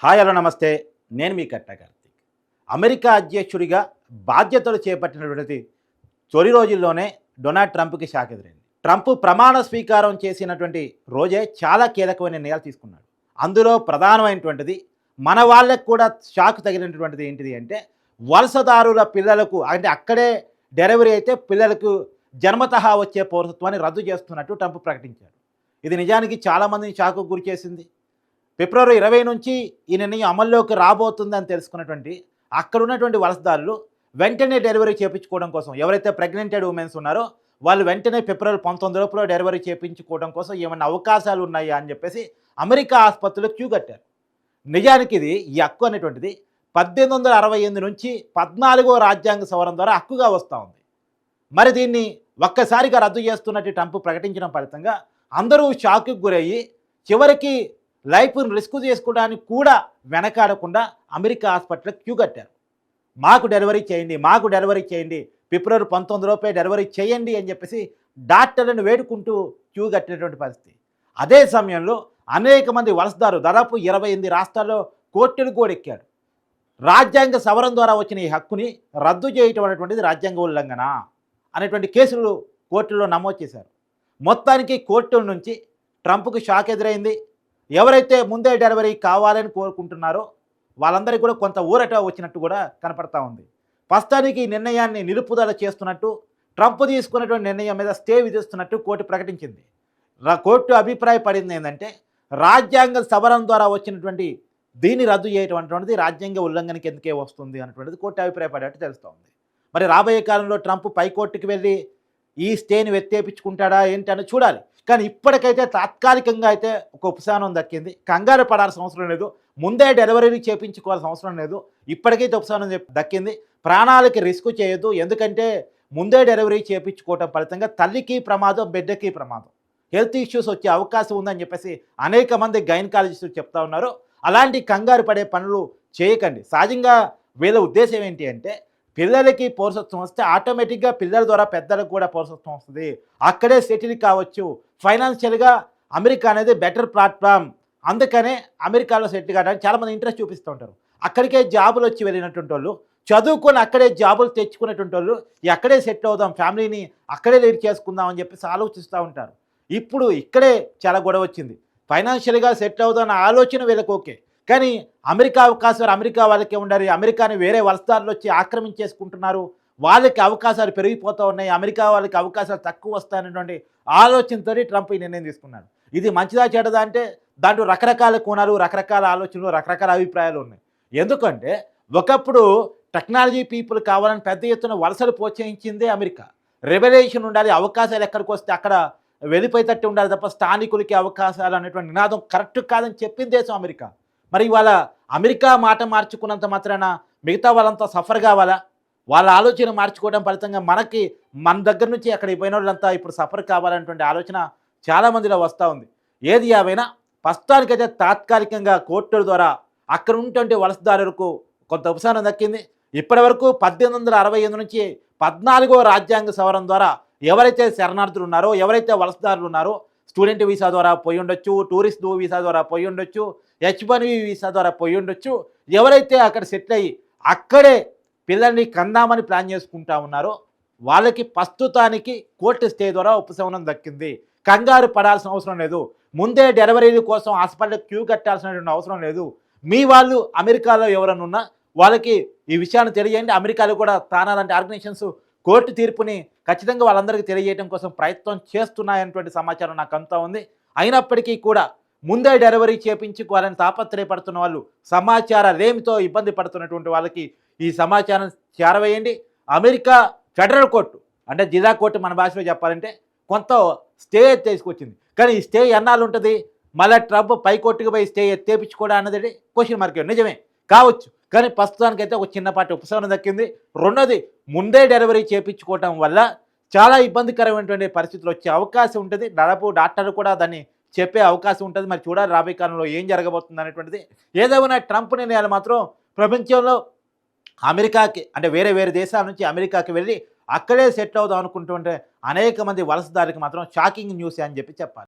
Hi hello నమస్తే. నేను మీ కట్ట కార్తీక్. అమెరికా అధ్యక్షుడిగా బాధ్యతలు చేపట్టినటువంటి తొలి రోజుల్లోనే డొనాల్డ్ ట్రంప్‌కి షాక్ ఎదురైంది. ట్రంప్ ప్రమాణ స్వీకారం చేసినటువంటి రోజే చాలా కీలకమైన నిర్ణయాలు తీసుకున్నాడు. అందులో ప్రధానమైనటువంటిది మన వాళ్ళకి కూడా షాక్ తగిలినటువంటిది ఏంటిది అంటే, వలసదారుల పిల్లలకు అంటే అక్కడే డెలివరీ అయితే పిల్లలకు జన్మతహా వచ్చే పౌరసత్వాన్ని రద్దు చేస్తున్నట్టు ట్రంప్ ప్రకటించాడు. ఇది నిజానికి చాలామందిని షాక్‌కు గురిచేసింది. ఫిబ్రవరి 20 నుంచి ఈ నిర్ణయం అమల్లోకి రాబోతుందని తెలుసుకున్నటువంటి అక్కడున్నటువంటి వలసదారులు వెంటనే డెలివరీ చేయించుకోవడం కోసం, ఎవరైతే ప్రెగ్నెంటెడ్ ఉమెన్స్ ఉన్నారో వాళ్ళు వెంటనే ఫిబ్రవరి 19 లోపల డెలివరీ చేయించుకోవడం కోసం ఏమైనా అవకాశాలు ఉన్నాయా అని చెప్పేసి అమెరికా ఆసుపత్రులకు క్యూ కట్టారు. నిజానికి ఇది ఈ హక్కు అనేటువంటిది 1868 నుంచి 14వ రాజ్యాంగ సవరణ ద్వారా హక్కుగా వస్తూ ఉంది. మరి దీన్ని ఒక్కసారిగా రద్దు చేస్తున్నట్టు ట్రంప్ ప్రకటించడం ఫలితంగా అందరూ షాక్కి గురయ్యి చివరికి లైఫ్ను రిస్క్ చేసుకోవడానికి కూడా వెనకాడకుండా అమెరికా హాస్పిటల్కి క్యూ కట్టారు. మాకు డెలివరీ చేయండి, మాకు డెలివరీ చేయండి, ఫిబ్రవరి 19 లోపే డెలివరీ చేయండి అని చెప్పేసి డాక్టర్లను వేడుకుంటూ క్యూ కట్టినటువంటి పరిస్థితి. అదే సమయంలో అనేక మంది వలసదారు దాదాపు 28 రాష్ట్రాల్లో కోర్టులు కూడా ఎక్కాడు. రాజ్యాంగ సవరణ ద్వారా వచ్చిన ఈ హక్కుని రద్దు చేయటం అనేటువంటిది రాజ్యాంగ ఉల్లంఘన అనేటువంటి కేసులు కోర్టులో నమోదు చేశారు. మొత్తానికి కోర్టుల నుంచి ట్రంప్కు షాక్ ఎదురైంది. ఎవరైతే ముందే డెలివరీ కావాలని కోరుకుంటున్నారో వాళ్ళందరికీ కూడా కొంత ఊరట వచ్చినట్టు కూడా కనపడతా ఉంది. ప్రస్తుతానికి ఈ నిర్ణయాన్ని నిలుపుదల చేస్తున్నట్టు, ట్రంప్ తీసుకున్నటువంటి నిర్ణయం మీద స్టే విధిస్తున్నట్టు కోర్టు ప్రకటించింది. కోర్టు అభిప్రాయపడింది ఏంటంటే, రాజ్యాంగ సవరణ ద్వారా వచ్చినటువంటి దీన్ని రద్దు చేయటం అనేటువంటిది రాజ్యాంగ ఉల్లంఘనకి ఎందుకే వస్తుంది అనేటువంటిది కోర్టు అభిప్రాయపడేట్టు తెలుస్తోంది. మరి రాబోయే కాలంలో ట్రంప్ పైకోర్టుకి వెళ్ళి ఈ స్టేని వెత్తేపించుకుంటాడా ఏంటి అని చూడాలి. కానీ ఇప్పటికైతే తాత్కాలికంగా అయితే ఒక ఉపశమనం దక్కింది. కంగారు పడాల్సిన అవసరం లేదు, ముందే డెలివరీ చేయించుకోవాల్సిన అవసరం లేదు. ఇప్పటికైతే ఉపశమనం దక్కింది. ప్రాణాలకి రిస్క్ చేయొద్దు, ఎందుకంటే ముందే డెలివరీ చేయించుకోవటం ఫలితంగా తల్లికి ప్రమాదం, బిడ్డకి ప్రమాదం, హెల్త్ ఇష్యూస్ వచ్చే అవకాశం ఉందని చెప్పేసి అనేక మంది గైనకాలజిస్టులు చెప్తా ఉన్నారు. అలాంటి కంగారు పడే పనులు చేయకండి. సహజంగా వీళ్ళ ఉద్దేశం ఏంటి అంటే, పిల్లలకి పౌరసత్వం వస్తే ఆటోమేటిక్గా పిల్లల ద్వారా పెద్దలకు కూడా పౌరసత్వం వస్తుంది, అక్కడే సెటిల్ కావచ్చు, ఫైనాన్షియల్గా అమెరికా అనేది బెటర్ ప్లాట్ఫామ్, అందుకనే అమెరికాలో సెటిల్ కావడానికి చాలామంది ఇంట్రెస్ట్ చూపిస్తూ ఉంటారు. అక్కడికే జాబులు వచ్చి వెళ్ళినటువంటి వాళ్ళు, చదువుకొని అక్కడే జాబులు తెచ్చుకునేటువంటి వాళ్ళు అక్కడే సెటిల్ అవుదాం, ఫ్యామిలీని అక్కడే లీడ్ చేసుకుందాం అని చెప్పేసి ఆలోచిస్తూ ఉంటారు. ఇప్పుడు ఇక్కడే చాలా గొడవ వచ్చింది. ఫైనాన్షియల్గా సెటిల్ అవుదాం అన్న ఆలోచన వీళ్ళకి ఓకే, కానీ అమెరికా అవకాశాలు అమెరికా వాళ్ళకే ఉండాలి, అమెరికాని వేరే వలసదారులు వచ్చి ఆక్రమించేసుకుంటున్నారు, వాళ్ళకి అవకాశాలు పెరిగిపోతూ ఉన్నాయి, అమెరికా వాళ్ళకి అవకాశాలు తక్కువ వస్తాయనేటువంటి ఆలోచనతో ట్రంప్ ఈ నిర్ణయం తీసుకున్నాడు. ఇది మంచిదా చెడ్డదా అంటే దాంట్లో రకరకాల కోణాలు, రకరకాల ఆలోచనలు, రకరకాల అభిప్రాయాలు ఉన్నాయి. ఎందుకంటే ఒకప్పుడు టెక్నాలజీ పీపుల్ కావాలని పెద్ద ఎత్తున వలసలు ప్రోత్సహించిందే అమెరికా. రెవల్యూషన్ ఉండాలి, అవకాశాలు ఎక్కడికి వస్తే అక్కడ వెళ్ళిపోయేటట్టు ఉండాలి తప్ప స్థానికులకి అవకాశాలు అనేటువంటి నినాదం కరెక్ట్ కాదని చెప్పింది దేశం అమెరికా. మరి ఇవాళ అమెరికా మాట మార్చుకున్నంత మాత్రాన మిగతా వాళ్ళంతా సఫర్ కావాలా? వాళ్ళ ఆలోచన మార్చుకోవడం ఫలితంగా మన దగ్గర నుంచి అక్కడికి పోయిన వాళ్ళంతా ఇప్పుడు సఫర్ కావాలనేటువంటి ఆలోచన చాలామందిలో వస్తూ ఉంది. ఏది ఏమైనా ప్రస్తుతానికైతే తాత్కాలికంగా కోర్టుల ద్వారా అక్కడ ఉన్నటువంటి వలసదారులకు కొంత ఉపశమనం దక్కింది. ఇప్పటి వరకు 1868 నుంచి 14వ రాజ్యాంగ సవరణ ద్వారా ఎవరైతే శరణార్థులు ఉన్నారో, ఎవరైతే వలసదారులు ఉన్నారో, స్టూడెంట్ వీసా ద్వారా పోయి ఉండొచ్చు, టూరిస్ట్ వీసా ద్వారా పోయి ఉండొచ్చు, H1B వీసా ద్వారా పోయి ఉండొచ్చు, ఎవరైతే అక్కడ సెటిల్ అయ్యి అక్కడే పిల్లల్ని కందామని ప్లాన్ చేసుకుంటా ఉన్నారో వాళ్ళకి ప్రస్తుతానికి కోర్టు స్టే ద్వారా ఉపశమనం దక్కింది. కంగారు పడాల్సిన అవసరం లేదు, ముందే డెలివరీల కోసం హాస్పిటల్ క్యూ కట్టాల్సినటువంటి అవసరం లేదు. మీ వాళ్ళు అమెరికాలో ఎవరైనా ఉన్నా వాళ్ళకి ఈ విషయాన్ని తెలియజేయండి. అమెరికాలో కూడా తానాలంటి ఆర్గనైజేషన్స్ కోర్టు తీర్పుని ఖచ్చితంగా వాళ్ళందరికీ తెలియజేయడం కోసం ప్రయత్నం చేస్తున్నాయనేటువంటి సమాచారం నాకు అంతా ఉంది. అయినప్పటికీ కూడా ముందే డెలివరీ చేయించుకోవాలని తాపత్రయపడుతున్న వాళ్ళు, సమాచార లేమితో ఇబ్బంది పడుతున్నటువంటి వాళ్ళకి ఈ సమాచారం చేరవేయండి. అమెరికా ఫెడరల్ కోర్టు అంటే జిల్లా కోర్టు మన భాషలో చెప్పాలంటే కొంత స్టే తీసుకొచ్చింది. కానీ ఈ స్టే ఎన్నాళ్ళు ఉంటుంది? మళ్ళీ ట్రంప్ పైకోర్టుకు పోయి స్టే ఎత్తేపించుకోవడం అన్నది క్వశ్చన్ మార్క్. నిజమే కావచ్చు, కానీ ప్రస్తుతానికైతే ఒక చిన్నపాటి ఉపశమనం దక్కింది. రెండోది, ముందే డెలివరీ చేయించుకోవటం వల్ల చాలా ఇబ్బందికరమైనటువంటి పరిస్థితులు వచ్చే అవకాశం ఉంటుంది. దాదాపు డాక్టర్లు కూడా దాన్ని చెప్పే అవకాశం ఉంటుంది. మరి చూడాలి రాబోయే కాలంలో ఏం జరగబోతుంది అనేటువంటిది. ఏదేమైనా ట్రంప్ నిర్ణయాలు మాత్రం ప్రపంచంలో అమెరికాకి అంటే వేరే వేరే దేశాల నుంచి అమెరికాకి వెళ్ళి అక్కడే సెటిల్ అవుదాం అనుకుంటుంటే అనేక మంది వలసదారులకు మాత్రం షాకింగ్ న్యూస్ అని చెప్పి చెప్పాలి.